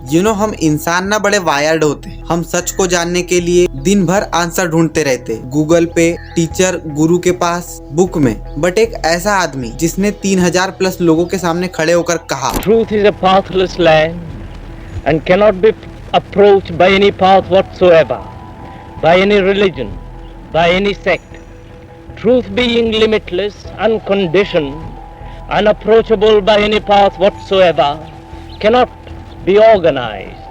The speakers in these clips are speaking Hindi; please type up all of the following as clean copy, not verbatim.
हम इंसान ना बड़े वायर्ड होते हैं। हम सच को जानने के लिए दिन भर आंसर ढूंढते रहते हैं, गूगल पे, टीचर, गुरु के पास, बुक में। बट एक ऐसा आदमी जिसने 3000 प्लस लोगों के सामने खड़े होकर कहा, Truth is a pathless land and cannot be approached by any path whatsoever, by any religion, by any sect. Truth being limitless, unconditioned, unapproachable by any path whatsoever, cannot be organized,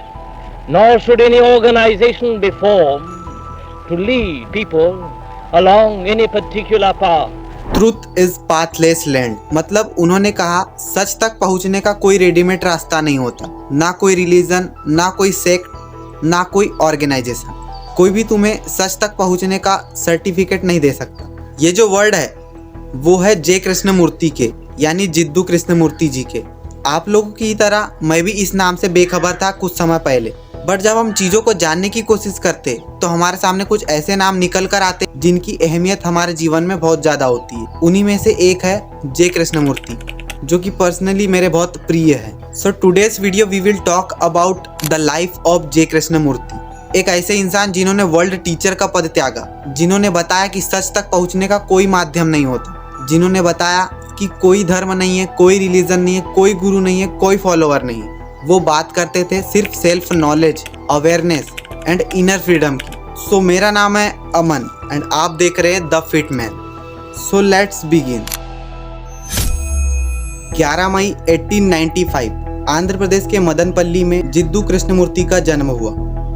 nor should any organization be formed to lead people along any particular path. Truth is pathless land. मतलब उन्होंने कहा सच तक पहुंचने का कोई रेडीमेड रास्ता नहीं होता, ना कोई रिलीजन, ना कोई सेक्ट, ना कोई ऑर्गेनाइजेशन। कोई भी तुम्हें सच तक पहुंचने का सर्टिफिकेट नहीं दे सकता। ये जो वर्ड है वो है जे कृष्णमूर्ति के, यानी जिद्दू कृष्णमूर्ति जी के। आप लोगों की तरह मैं भी इस नाम से बेखबर था कुछ समय पहले, बट जब हम चीजों को जानने की कोशिश करते तो हमारे सामने कुछ ऐसे नाम निकल कर आते जिनकी अहमियत हमारे जीवन में बहुत ज्यादा होती है। उन्हीं में से एक है जे कृष्णमूर्ति, जो कि पर्सनली मेरे बहुत प्रिय है। So today's video we will talk about the life of J Krishnamurti, एक ऐसे इंसान जिन्होंने वर्ल्ड टीचर का पद त्यागा, जिन्होंने बताया कि सच तक पहुंचने का कोई माध्यम नहीं होता, जिन्होंने बताया कि कोई धर्म नहीं है, कोई रिलीजन नहीं है, कोई गुरु नहीं है, कोई फॉलोअर नहीं है। वो बात करते थे सिर्फ self knowledge, awareness and inner freedom की। सो मेरा नाम है अमन एंड आप देख रहे हैं the fit man. So let's begin. 11 मई 1895 आंध्र प्रदेश के मदनपल्ली में जिद्दू कृष्णमूर्ति का जन्म हुआ।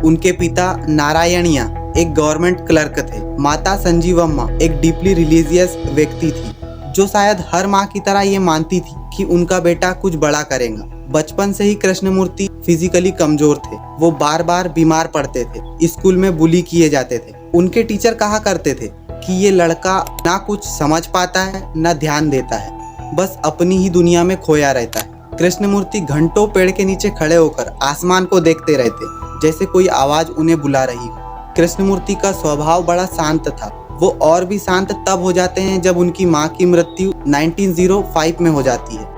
उनके पिता नारायणिया एक गवर्नमेंट क्लर्क थे। माता संजीवम्मा एक डीपली रिलीजियस व्यक्ति थी, जो शायद हर माँ की तरह ये मानती थी कि उनका बेटा कुछ बड़ा करेगा। बचपन से ही कृष्णमूर्ति फिजिकली कमजोर थे। वो बार बार बीमार पड़ते थे, स्कूल में बुली किए जाते थे। उनके टीचर कहा करते थे कि ये लड़का ना कुछ समझ पाता है, ना ध्यान देता है, बस अपनी ही दुनिया में खोया रहता है। कृष्णमूर्ति घंटों पेड़ के नीचे खड़े होकर आसमान को देखते रहते, जैसे कोई आवाज उन्हें बुला रही हो। कृष्णमूर्ति का स्वभाव बड़ा शांत था। वो और भी शांत तब हो जाते हैं जब उनकी माँ की मृत्यु 1905 में हो जाती है।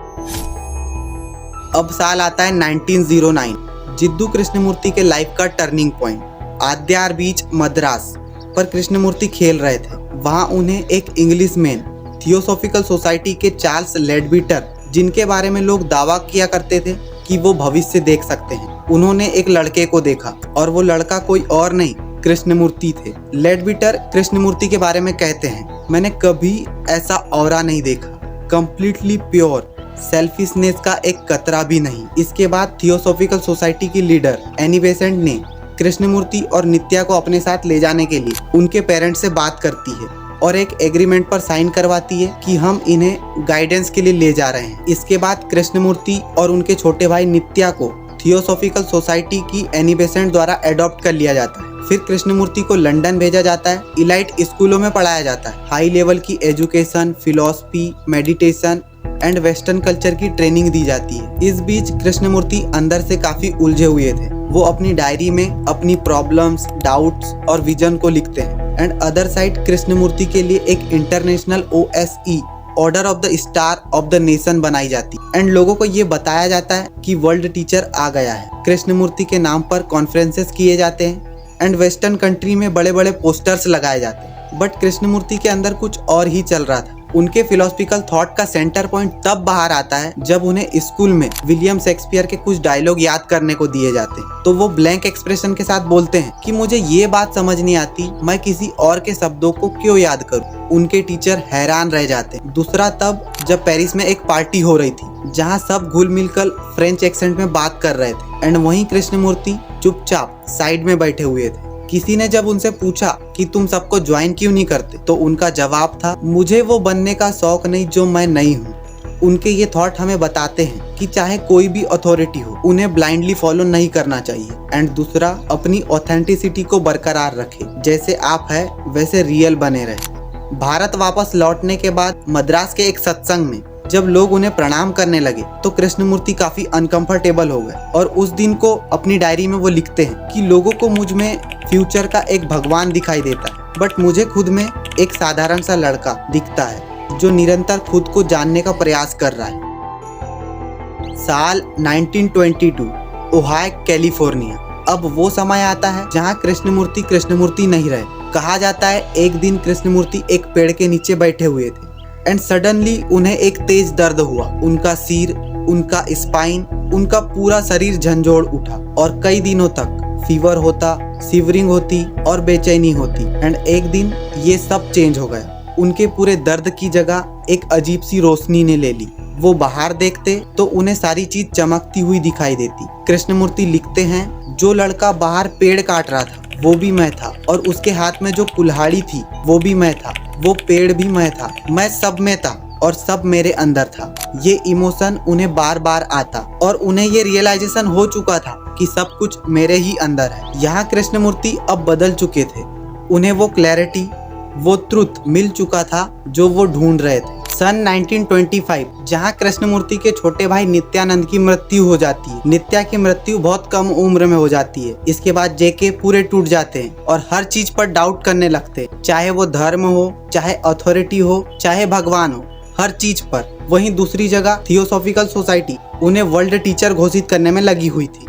अब साल आता है 1909। जिद्दू कृष्णमूर्ति के लाइफ का टर्निंग पॉइंट। आद्यार बीच मद्रास पर कृष्णमूर्ति खेल रहे थे। वहाँ उन्हें एक इंग्लिशमैन थियोसॉफिकल सोसाइटी के चार्ल्स लेडबिटर, जिनके बारे में लोग दावा किया करते थे कि वो भविष्य देख सकते हैं, उन्होंने एक लड़के को देखा और वो लड़का कोई और नहीं कृष्णमूर्ति थे। लेडबिटर कृष्णमूर्ति के बारे में कहते हैं, मैंने कभी ऐसा ऑरा नहीं देखा, कंप्लीटली प्योर, सेल्फिशनेस का एक कतरा भी नहीं। इसके बाद थियोसॉफिकल सोसाइटी की लीडर एनी बेसेंट ने कृष्णमूर्ति और नित्या को अपने साथ ले जाने के लिए उनके पेरेंट्स से बात करती है और एक एग्रीमेंट पर साइन करवाती है कि हम इन्हें गाइडेंस के लिए ले जा रहे हैं। इसके बाद कृष्णमूर्ति और उनके छोटे भाई नित्या को थियोसॉफिकल सोसाइटी की एनी बेसेंट द्वारा एडॉप्ट कर लिया जाता है। फिर कृष्णमूर्ति को लंदन भेजा जाता है। इलाइट स्कूलों में पढ़ाया जाता है। हाई लेवल की education, philosophy, meditation and western culture की ट्रेनिंग दी जाती है। इस बीच कृष्णमूर्ति अंदर से काफी उलझे हुए थे। वो अपनी डायरी में अपनी प्रॉब्लम्स, डाउट्स और विजन को लिखते हैं। एंड अदर साइड कृष्णमूर्ति के लिए एक international OSE order of the star of the nation बनाई जाती एंड लोगों को ये बताया जाता है कि वर्ल्ड टीचर आ गया है। कृष्णमूर्ति के नाम पर कॉन्फ्रेंसेस किए जाते हैं एंड वेस्टर्न कंट्री में बड़े बड़े पोस्टर्स लगाए जाते हैं। बट कृष्णमूर्ति के अंदर कुछ और ही चल रहा था। उनके फिलोसफिकल थॉट का सेंटर पॉइंट तब बाहर आता है जब उन्हें स्कूल में विलियम शेक्सपियर के कुछ डायलॉग याद करने को दिए जाते हैं। तो वो ब्लैंक एक्सप्रेशन के साथ बोलते हैं कि मुझे ये बात समझ नहीं आती, मैं किसी और के शब्दों को क्यों याद करूं। उनके टीचर हैरान रह जाते हैं। दूसरा तब जब पेरिस में एक पार्टी हो रही थी जहाँ सब घुल मिलकर फ्रेंच एक्सेंट में बात कर रहे थे एंड वहीं कृष्णमूर्ति चुपचाप साइड में बैठे हुए थे। किसी ने जब उनसे पूछा कि तुम सबको ज्वाइन क्यों नहीं करते, तो उनका जवाब था, मुझे वो बनने का शौक नहीं जो मैं नहीं हूँ। उनके ये थॉट हमें बताते हैं कि चाहे कोई भी अथॉरिटी हो, उन्हें ब्लाइंडली फॉलो नहीं करना चाहिए। एंड दूसरा, अपनी ऑथेंटिसिटी को बरकरार रखे, जैसे आप है वैसे रियल बने रहे। भारत वापस लौटने के बाद मद्रास के एक सत्संग में जब लोग उन्हें प्रणाम करने लगे तो कृष्णमूर्ति काफी अनकंफर्टेबल हो गए और उस दिन को अपनी डायरी में वो लिखते हैं कि लोगों को मुझ में फ्यूचर का एक भगवान दिखाई देता है, बट मुझे खुद में एक साधारण सा लड़का दिखता है जो निरंतर खुद को जानने का प्रयास कर रहा है। साल 1922 ओहायो कैलिफोर्निया। अब वो समय आता है जहाँ कृष्णमूर्ति नहीं रहे। कहा जाता है एक दिन कृष्णमूर्ति एक पेड़ के नीचे बैठे हुए थे एंड सडनली उन्हें एक तेज दर्द हुआ। उनका सिर, उनका स्पाइन, उनका पूरा शरीर झंझोड़ उठा और कई दिनों तक फीवर होता, शिवरिंग होती और बेचैनी होती। एंड एक दिन ये सब चेंज हो गया। उनके पूरे दर्द की जगह एक अजीब सी रोशनी ने ले ली। वो बाहर देखते तो उन्हें सारी चीज चमकती हुई दिखाई देती। कृष्णमूर्ति लिखते हैं, जो लड़का बाहर पेड़ काट रहा था वो भी मैं था, और उसके हाथ में जो कुल्हाड़ी थी वो भी मैं था, वो पेड़ भी मैं था, मैं सब में था और सब मेरे अंदर था। ये इमोशन उन्हें बार बार आता और उन्हें ये रियलाइजेशन हो चुका था कि सब कुछ मेरे ही अंदर है। यहाँ कृष्णमूर्ति अब बदल चुके थे। उन्हें वो क्लैरिटी, वो ट्रुथ मिल चुका था जो वो ढूंढ रहे थे। सन 1925 जहाँ कृष्णमूर्ति के छोटे भाई नित्यानंद की मृत्यु हो जाती है। नित्या की मृत्यु बहुत कम उम्र में हो जाती है। इसके बाद जेके पूरे टूट जाते हैं और हर चीज पर डाउट करने लगते हैं, चाहे वो धर्म हो, चाहे अथॉरिटी हो, चाहे भगवान हो, हर चीज पर। वहीं दूसरी जगह थियोसॉफिकल सोसाइटी उन्हें वर्ल्ड टीचर घोषित करने में लगी हुई थी।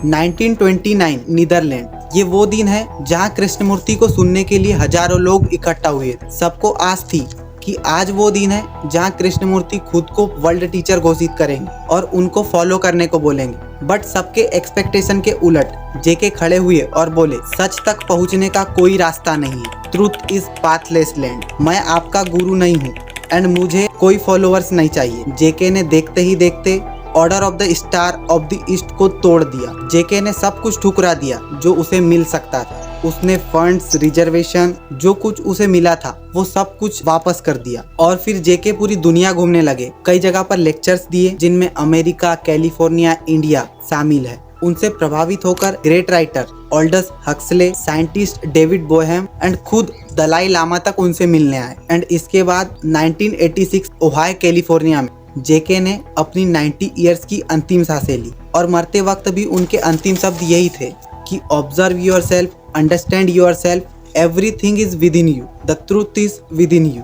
1929 नीदरलैंड, ये वो दिन है जहाँ कृष्णमूर्ति को सुनने के लिए हजारों लोग इकट्ठा हुए थे। सबको आस थी कि आज वो दिन है जहाँ कृष्णमूर्ति खुद को वर्ल्ड टीचर घोषित करेंगे और उनको फॉलो करने को बोलेंगे। बट सबके एक्सपेक्टेशन के उलट जेके खड़े हुए और बोले, सच तक पहुँचने का कोई रास्ता नहीं है। Truth is pathless land. मैं आपका गुरु नहीं हूँ एंड मुझे कोई फॉलोअर्स नहीं चाहिए। जेके ने देखते ही देखते order of the star of the east को तोड़ दिया। जेके ने सब कुछ ठुकरा दिया जो उसे मिल सकता था। उसने फंड्स, रिजर्वेशन, जो कुछ उसे मिला था वो सब कुछ वापस कर दिया। और फिर जेके पूरी दुनिया घूमने लगे। कई जगह पर लेक्चर्स दिए जिनमें अमेरिका, कैलिफोर्निया, इंडिया शामिल है। उनसे प्रभावित होकर great writer Aldous Huxley, scientist David Bohm and खुद दलाई लामा तक उनसे मिलने आए। एंड इसके बाद 1986 ओहायो कैलिफोर्निया में जेके ने अपनी 90 इयर्स की अंतिम सांसें ली और मरते वक्त भी उनके अंतिम शब्द यही थे कि observe yourself, understand yourself, everything is with in you, the truth is with in you.